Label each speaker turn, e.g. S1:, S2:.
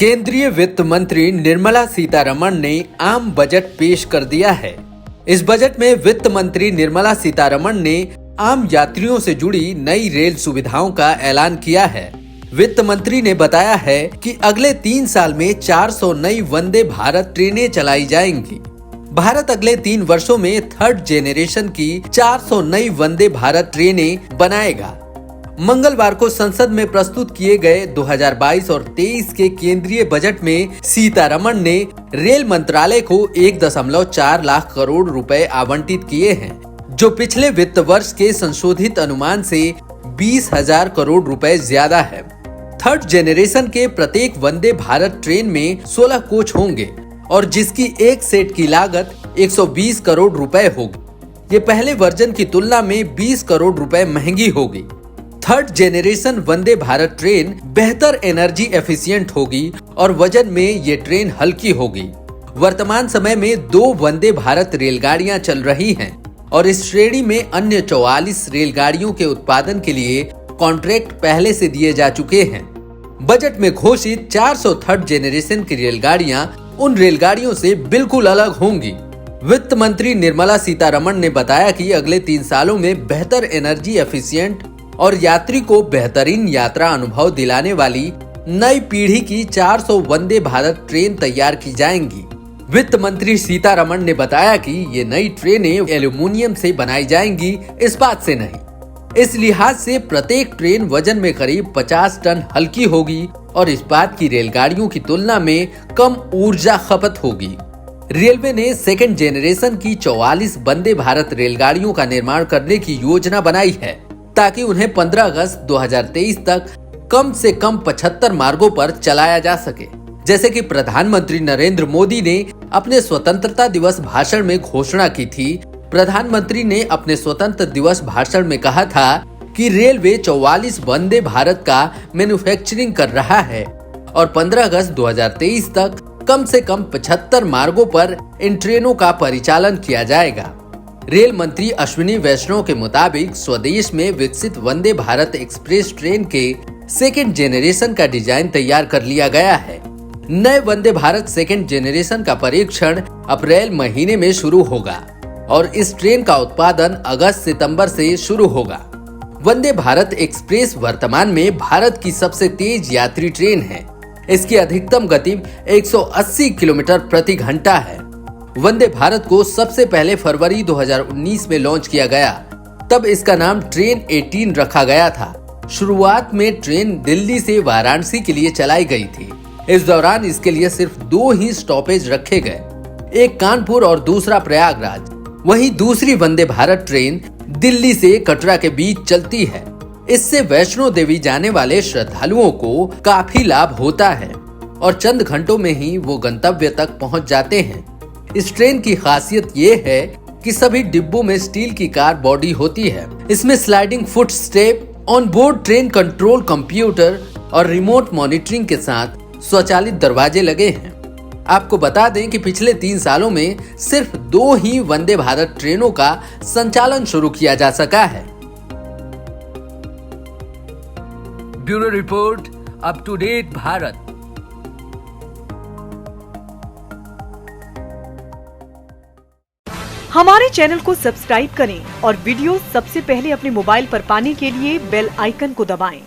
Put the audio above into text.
S1: केंद्रीय वित्त मंत्री निर्मला सीतारमण ने आम बजट पेश कर दिया है। इस बजट में वित्त मंत्री निर्मला सीतारमण ने आम यात्रियों से जुड़ी नई रेल सुविधाओं का ऐलान किया है। वित्त मंत्री ने बताया है कि अगले 3 साल में 400 नई वंदे भारत ट्रेनें चलाई जाएंगी। भारत अगले 3 वर्षों में 3rd जेनरेशन की 400 नई वंदे भारत ट्रेनें बनाएगा। मंगलवार को संसद में प्रस्तुत किए गए 2022 और 23 के केंद्रीय बजट में सीतारमण ने रेल मंत्रालय को 1.4 लाख करोड़ रुपए आवंटित किए हैं, जो पिछले वित्त वर्ष के संशोधित अनुमान से 20,000 करोड़ रुपए ज्यादा है। 3rd जेनरेशन के प्रत्येक वंदे भारत ट्रेन में 16 कोच होंगे और जिसकी एक सेट की लागत 120 करोड़ रुपए होगी। ये पहले वर्जन की तुलना में 20 करोड़ रुपए महंगी होगी। 3rd generation Vande Bharat train बेहतर एनर्जी एफिशिएंट होगी और वजन में ये ट्रेन हल्की होगी। वर्तमान समय में 2 वंदे भारत रेलगाड़ियां चल रही हैं और इस श्रेणी में अन्य 44 रेलगाड़ियों के उत्पादन के लिए कॉन्ट्रैक्ट पहले से दिए जा चुके हैं। बजट में घोषित 400 3rd जेनरेशन की रेलगाड़ियां उन रेलगाड़ियों से बिल्कुल अलग होंगी। वित्त मंत्री निर्मला सीतारमण ने बताया कि अगले 3 सालों में बेहतर एनर्जी एफिशिएंट और यात्री को बेहतरीन यात्रा अनुभव दिलाने वाली नई पीढ़ी की 400 वंदे भारत ट्रेन तैयार की जाएंगी। वित्त मंत्री सीतारमण ने बताया कि ये नई ट्रेनें एल्यूमिनियम से बनाई जाएंगी, इस्पात से नहीं। इस लिहाज से प्रत्येक ट्रेन वजन में करीब 50 टन हल्की होगी और इस्पात की रेलगाड़ियों की तुलना में कम ऊर्जा खपत होगी। रेलवे ने 2nd जेनरेशन की 44 वंदे भारत रेलगाड़ियों का निर्माण करने की योजना बनाई है, ताकि उन्हें 15 अगस्त 2023 तक कम से कम 75 मार्गों पर चलाया जा सके। जैसे कि प्रधानमंत्री नरेंद्र मोदी ने अपने स्वतंत्रता दिवस भाषण में घोषणा की थी। प्रधानमंत्री ने अपने स्वतंत्र दिवस भाषण में कहा था कि रेलवे 44 वंदे भारत का मैन्युफैक्चरिंग कर रहा है और 15 अगस्त 2023 तक कम से कम 75 मार्गों पर इन ट्रेनों का परिचालन किया जाएगा। रेल मंत्री अश्विनी वैष्णव के मुताबिक स्वदेश में विकसित वंदे भारत एक्सप्रेस ट्रेन के 2nd जेनरेशन का डिजाइन तैयार कर लिया गया है। नए वंदे भारत 2nd जेनरेशन का परीक्षण अप्रैल महीने में शुरू होगा और इस ट्रेन का उत्पादन अगस्त-सितंबर से शुरू होगा। वंदे भारत एक्सप्रेस वर्तमान में भारत की सबसे तेज यात्री ट्रेन है। इसकी अधिकतम गति 180 किलोमीटर प्रति घंटा है। वंदे भारत को सबसे पहले फरवरी 2019 में लॉन्च किया गया। तब इसका नाम ट्रेन 18 रखा गया था। शुरुआत में ट्रेन दिल्ली से वाराणसी के लिए चलाई गई थी। इस दौरान इसके लिए सिर्फ 2 ही स्टॉपेज रखे गए, एक कानपुर और दूसरा प्रयागराज। वहीं दूसरी वंदे भारत ट्रेन दिल्ली से कटरा के बीच चलती है। इससे वैष्णो देवी जाने वाले श्रद्धालुओं को काफी लाभ होता है और चंद घंटों में ही वो गंतव्य तक पहुंच जाते हैं। इस ट्रेन की खासियत ये है कि सभी डिब्बों में स्टील की कार बॉडी होती है। इसमें sliding foot step, on board train control computer और रिमोट मॉनिटरिंग के साथ स्वचालित दरवाजे लगे हैं। आपको बता दें कि पिछले 3 सालों में सिर्फ 2 ही वंदे भारत ट्रेनों का संचालन शुरू किया जा सका है। Bureau report, up to date Bharat.
S2: हमारे चैनल को सब्सक्राइब करें और वीडियो सबसे पहले अपने मोबाइल पर पाने के लिए बेल आइकन को दबाएं।